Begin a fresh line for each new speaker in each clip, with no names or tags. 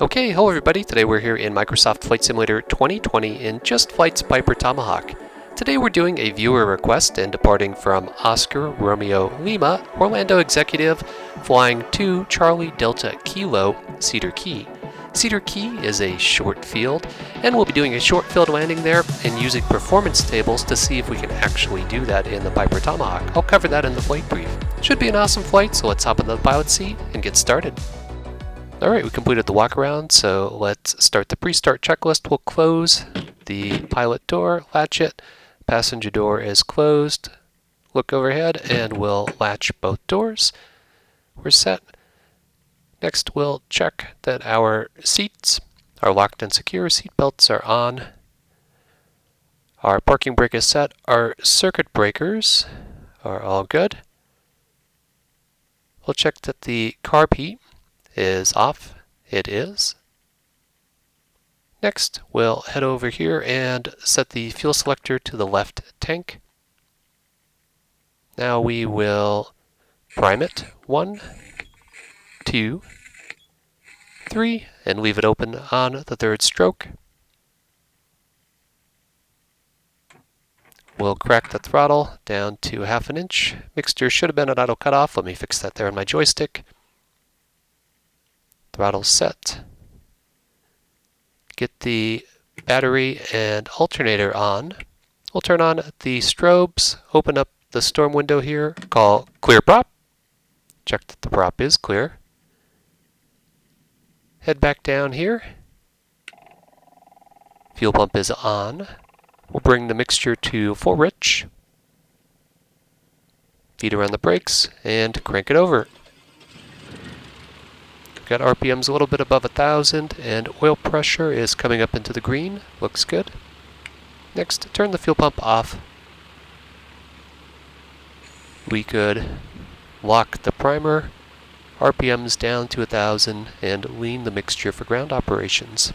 Okay, hello everybody. Today we're here in Microsoft Flight Simulator 2020 in Just Flight's Piper Tomahawk. Today we're doing a viewer request and departing from Oscar Romeo Lima, Orlando Executive, flying to Charlie Delta Kilo, Cedar Key. Cedar Key is a short field, and we'll be doing a short field landing there and using performance tables to see if we can actually do that in the Piper Tomahawk. I'll cover that in the flight brief. Should be an awesome flight, so let's hop into the pilot seat and get started. Alright, we completed the walk around, so let's start the pre-start checklist. We'll close the pilot door, latch it, passenger door is closed, look overhead, and we'll latch both doors. We're set. Next, we'll check that our seats are locked and secure, seat belts are on, our parking brake is set, our circuit breakers are all good. We'll check that the carb heat is off. It is. Next, we'll head over here and set the fuel selector to the left tank. Now we will prime it. 1, 2, 3, and leave it open on the third stroke. We'll crack the throttle down to 1/2 inch. Mixture should have been at auto cutoff. Let me fix that there on my joystick. Throttle set. Get the battery and alternator on. We'll turn on the strobes, open up the storm window here, call clear prop. Check that the prop is clear. Head back down here. Fuel pump is on. We'll bring the mixture to full rich. Feed around the brakes and crank it over. Got RPMs a little bit above 1,000 and oil pressure is coming up into the green. Looks good. Next, turn the fuel pump off. We could lock the primer, RPMs down to 1,000, and lean the mixture for ground operations.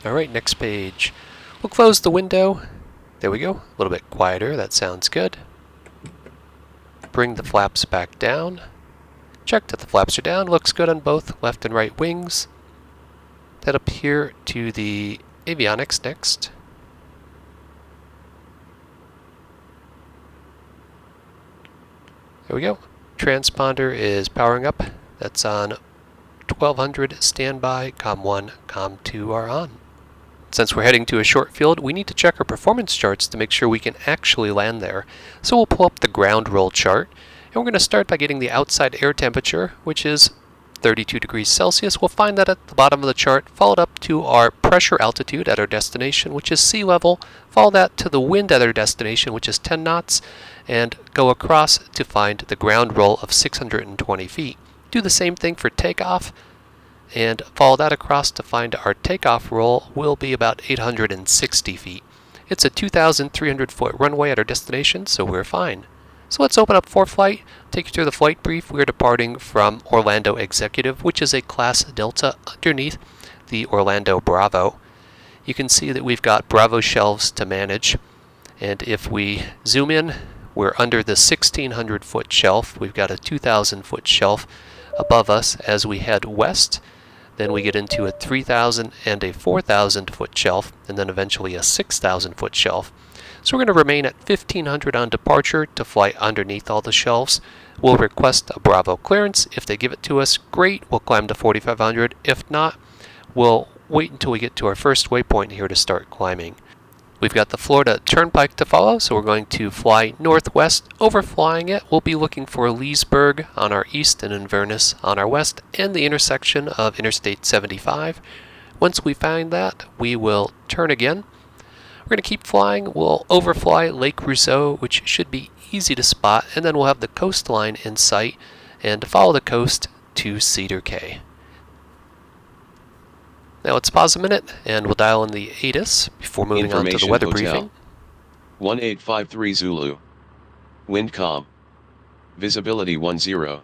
Alright, next page. We'll close the window. There we go. A little bit quieter. That sounds good. Bring the flaps back down. Check that the flaps are down. Looks good on both left and right wings. Head up here to the avionics next. There we go. Transponder is powering up. That's on 1200 standby. COM 1, COM 2 are on. Since we're heading to a short field, we need to check our performance charts to make sure we can actually land there. So we'll pull up the ground roll chart, and we're going to start by getting the outside air temperature, which is 32 degrees Celsius. We'll find that at the bottom of the chart, followed up to our pressure altitude at our destination, which is sea level, follow that to the wind at our destination, which is 10 knots, and go across to find the ground roll of 620 feet. Do the same thing for takeoff, and follow that across to find our takeoff roll will be about 860 feet. It's a 2,300 foot runway at our destination, so we're fine. So let's open up for flight, take you through the flight brief. We're departing from Orlando Executive, which is a Class Delta underneath the Orlando Bravo. You can see that we've got Bravo shelves to manage, and if we zoom in, we're under the 1,600 foot shelf. We've got a 2,000 foot shelf above us as we head west. Then we get into a 3,000 and a 4,000 foot shelf, and then eventually a 6,000 foot shelf. So we're going to remain at 1,500 on departure to fly underneath all the shelves. We'll request a Bravo clearance. If they give it to us, great, we'll climb to 4,500. If not, we'll wait until we get to our first waypoint here to start climbing. We've got the Florida Turnpike to follow, so we're going to fly northwest. Overflying it, we'll be looking for Leesburg on our east and Inverness on our west, and the intersection of Interstate 75. Once we find that, we will turn again. We're going to keep flying. We'll overfly Lake Rousseau, which should be easy to spot, and then we'll have the coastline in sight and follow the coast to Cedar Key. Now let's pause a minute and we'll dial in the ATIS before moving on to the weather briefing.
1853 Zulu. Wind calm. Visibility 10.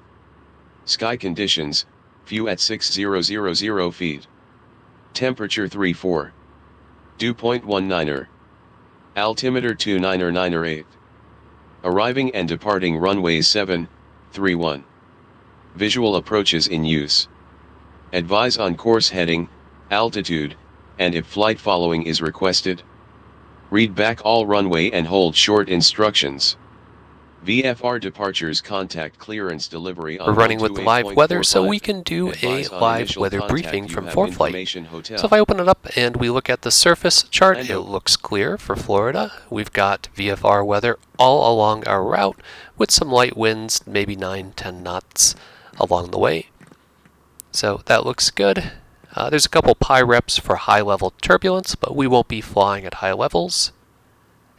Sky conditions, view at 6000 feet. Temperature 34. Dew point 19er. Altimeter 29er 8. Arriving and departing runways 7, 31. Visual approaches in use. Advise on course heading, altitude, and if flight following is requested. Read back all runway and hold short instructions. VFR departures contact clearance delivery on
We're running with live weather, so we can do a
Advise on
live
initial
weather
contact
briefing
you
from
have
FliGht.
information hotel.
So if I open it up and we look at the surface chart, it
Handoff.
looks clear for Florida. We've got VFR weather all along our route with some light winds, maybe 9-10 knots along the way. So that looks good. There's a couple pi reps for high level turbulence, but we won't be flying at high levels.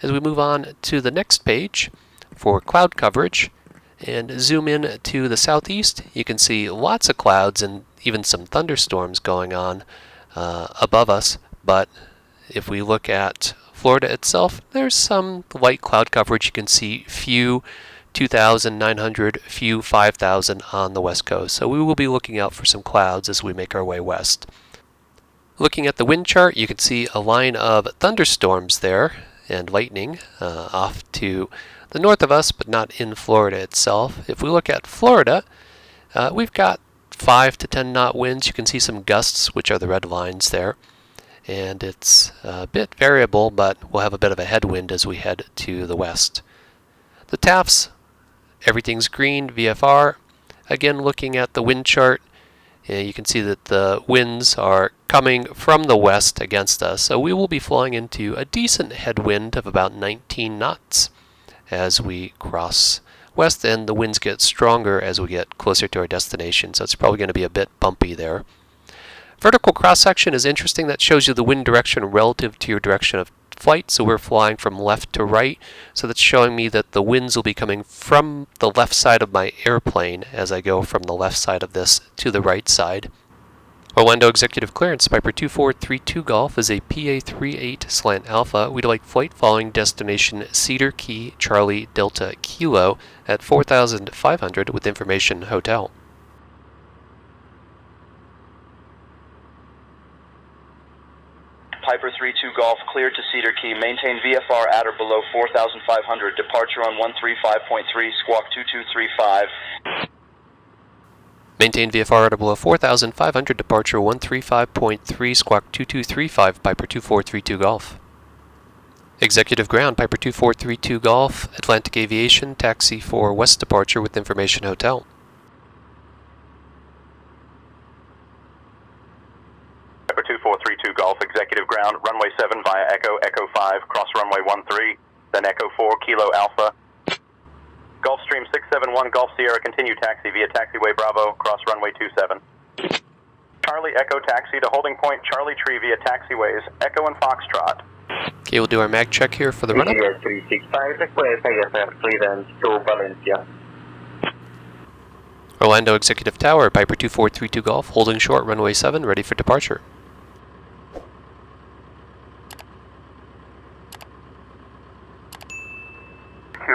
As we move on to the next page for cloud coverage and zoom in to the southeast, you can see lots of clouds and even some thunderstorms going on above us. But if we look at Florida itself, there's some light cloud coverage. You can see few 2,900, few 5,000 on the west coast. So we will be looking out for some clouds as we make our way west. Looking at the wind chart, you can see a line of thunderstorms there and lightning off to the north of us, but not in Florida itself. If we look at Florida, we've got 5 to 10 knot winds. You can see some gusts, which are the red lines there. And it's a bit variable, but we'll have a bit of a headwind as we head to the west. The TAFs, everything's green, VFR. Again, looking at the wind chart, you can see that the winds are coming from the west against us. So we will be flying into a decent headwind of about 19 knots as we cross west, and the winds get stronger as we get closer to our destination. So it's probably going to be a bit bumpy there. Vertical cross-section is interesting. That shows you the wind direction relative to your direction of flight. So we're flying from left to right. So that's showing me that the winds will be coming from the left side of my airplane as I go from the left side of this to the right side. Orlando Executive Clearance, Piper 2432 Golf is a PA38 slant alpha. We'd like flight following destination Cedar Key, Charlie Delta Kilo at 4,500 with information hotel.
Piper 32 Golf, cleared to Cedar Key. Maintain VFR at or below 4,500. Departure on 135.3, squawk 2235.
Maintain VFR at or below 4,500. Departure 135.3, squawk 2235, Piper 2432 Golf. Executive Ground, Piper 2432 Golf, Atlantic Aviation, taxi for west departure with information hotel.
Piper 2432 Golf, Executive Ground, runway 7 via Echo, Echo 5, cross runway 13, then Echo 4, Kilo Alpha. Gulfstream 671, Golf Sierra, continue taxi via taxiway Bravo, cross runway 27. Charlie Echo taxi to holding point Charlie Tree via taxiways Echo and Foxtrot.
Okay, we'll do our mag check here for the run-up.
365, request IFR clearance to Valencia.
Orlando Executive Tower, Piper 2432 Golf, holding short, runway 7, ready for departure.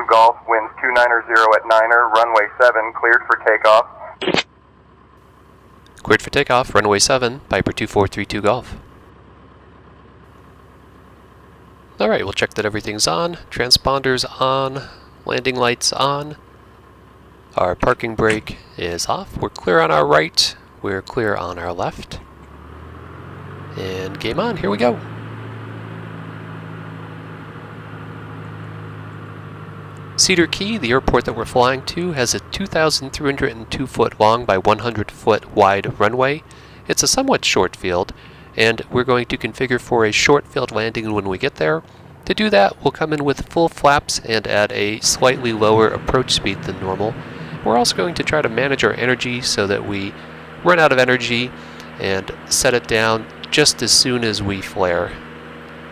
Golf, winds 290 at 9er, runway 7, cleared for takeoff.
Cleared for takeoff, runway 7, Piper 2432 Golf. Alright, we'll check that everything's on. Transponders on, landing lights on. Our parking brake is off. We're clear on our right, we're clear on our left. And game on, here we go. Cedar Key, the airport that we're flying to, has a 2,302 foot long by 100 foot wide runway. It's a somewhat short field, and we're going to configure for a short field landing when we get there. To do that, we'll come in with full flaps and add a slightly lower approach speed than normal. We're also going to try to manage our energy so that we run out of energy and set it down just as soon as we flare.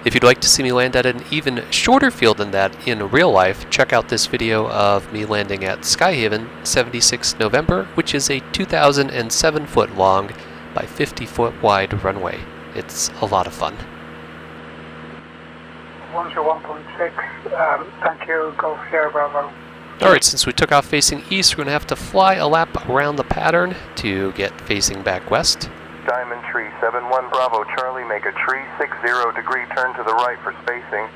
If you'd like to see me land at an even shorter field than that in real life, check out this video of me landing at Skyhaven 76 November, which is a 2,007 foot long by 50 foot wide runway. It's a lot of fun.
101.6, thank you, Golf Sierra Bravo.
Alright, since we took off facing east, we're going to have to fly a lap around the pattern to get facing back west.
Diamond Tree 71 Bravo Charlie, make a tree 60 degree turn to the right for spacing.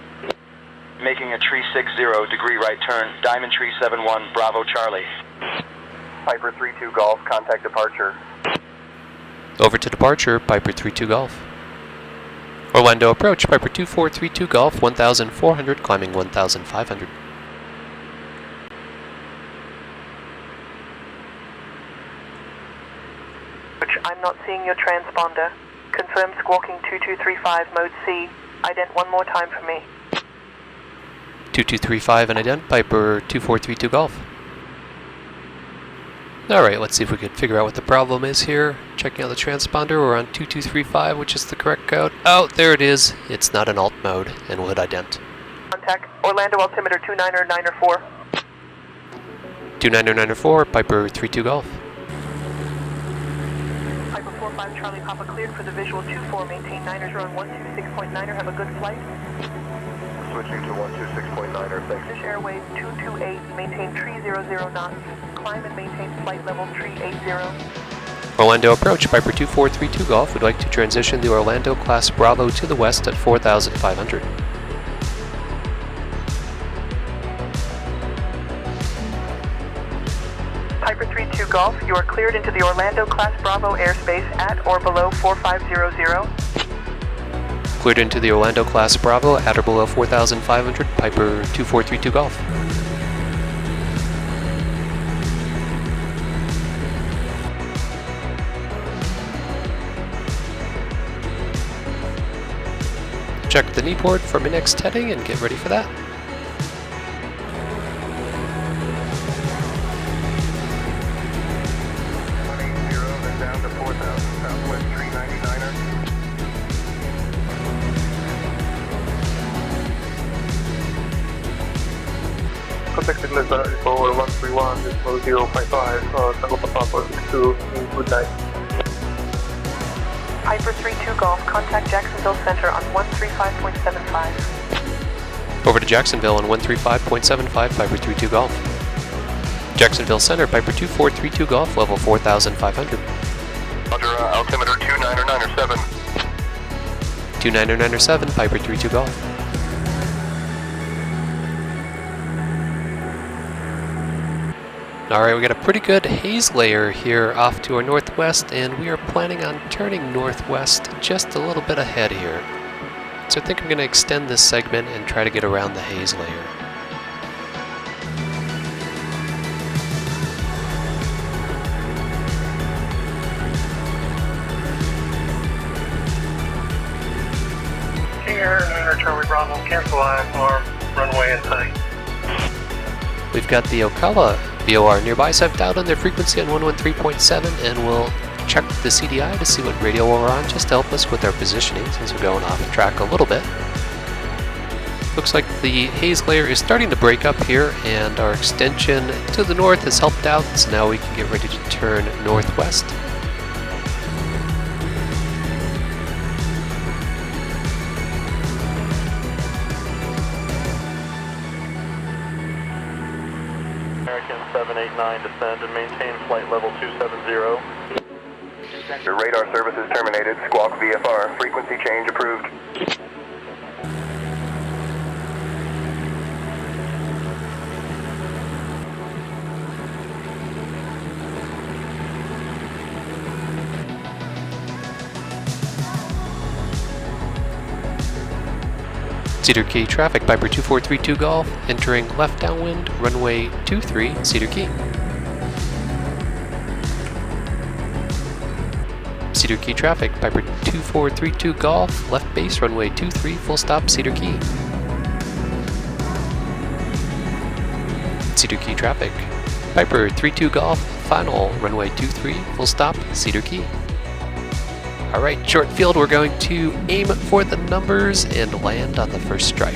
Making a tree 60 degree right turn, Diamond Tree 71 Bravo Charlie.
Piper 32 Golf, contact departure.
Over to departure, Piper 32 Golf. Orlando approach, Piper 2432 Golf, 1,400, climbing 1,500.
I'm not seeing your transponder. Confirm squawking 2235 mode C. Ident one more time for me.
2235 and ident, Piper 2432 Golf. Alright, let's see if we can figure out what the problem is here. Checking out the transponder, we're on 2235, which is the correct code. Oh, there it is. It's not in alt mode and would ident.
Contact Orlando altimeter 29904.
29904, Piper 32 Golf.
Piper 45 Charlie Papa cleared for the visual 24. Maintain 9ers run 126.9er. Have a good flight.
Switching to 126.9er, thanks.
British Airways 228. Maintain 300 knots. Climb and maintain flight level 380.
Orlando approach, Piper 2432 Golf. We'd like to transition the Orlando class Bravo to the west at 4,500.
Piper 32 Golf, you are cleared into the Orlando class Bravo airspace at or below 4500.
Cleared into the Orlando class Bravo at or below 4,500, Piper 2432 Golf. Check the knee board for my next heading and get ready for that.
Down to 4,000 Southwest 399er. Contact signals are over 131, this was 055, Tango Papa 62, good night.
Piper 32 Golf, contact Jacksonville Center on 135.75.
Over to Jacksonville on 135.75, Piper 32 Golf. Jacksonville Center, Piper 2432 Golf, level 4,500.
Roger, altimeter 29907.
29907, Piper 32 Golf. Alright, we got a pretty good haze layer here off to our northwest, and we are planning on turning northwest just a little bit ahead here. So I think I'm going to extend this segment and try to get around the haze layer.
Charlie Bravo, cancel IFR, runway and sight.
We've got the Ocala VOR nearby, so I've dialed on their frequency on 113.7, and we'll check the CDI to see what radio we're on, just to help us with our positioning since we're going off track a little bit. Looks like the haze layer is starting to break up here, and our extension to the north has helped out, so now we can get ready to turn northwest.
American 789, descend and maintain flight level 270. Your radar service is terminated. Squawk VFR. Frequency change approved.
Cedar Key traffic, Piper 2432 Golf, entering left downwind, runway 23, Cedar Key. Cedar Key traffic, Piper 2432 Golf, left base, runway 23, full stop, Cedar Key. Cedar Key traffic, Piper 32 Golf, final, runway 23, full stop, Cedar Key. Alright, short field, we're going to aim for the numbers and land on the first stripe.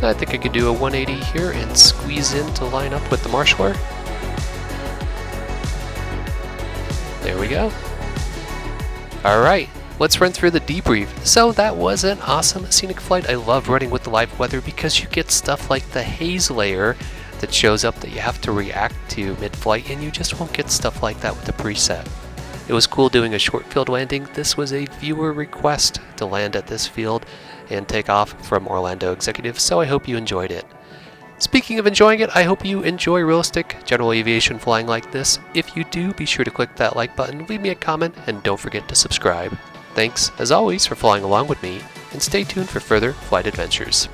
I think I could do a 180 here and squeeze in to line up with the marshaller. There we go. Alright, Let's run through the debrief. So that was an awesome scenic flight. I love running with the live weather because you get stuff like the haze layer that shows up that you have to react to mid-flight, and you just won't get stuff like that with the preset. It was cool doing a short field landing. This was a viewer request to land at this field and take off from Orlando Executive, so I hope you enjoyed it. Speaking of enjoying it, I hope you enjoy realistic general aviation flying like this. If you do, be sure to click that like button, leave me a comment, and don't forget to subscribe. Thanks, as always, for flying along with me, and stay tuned for further flight adventures.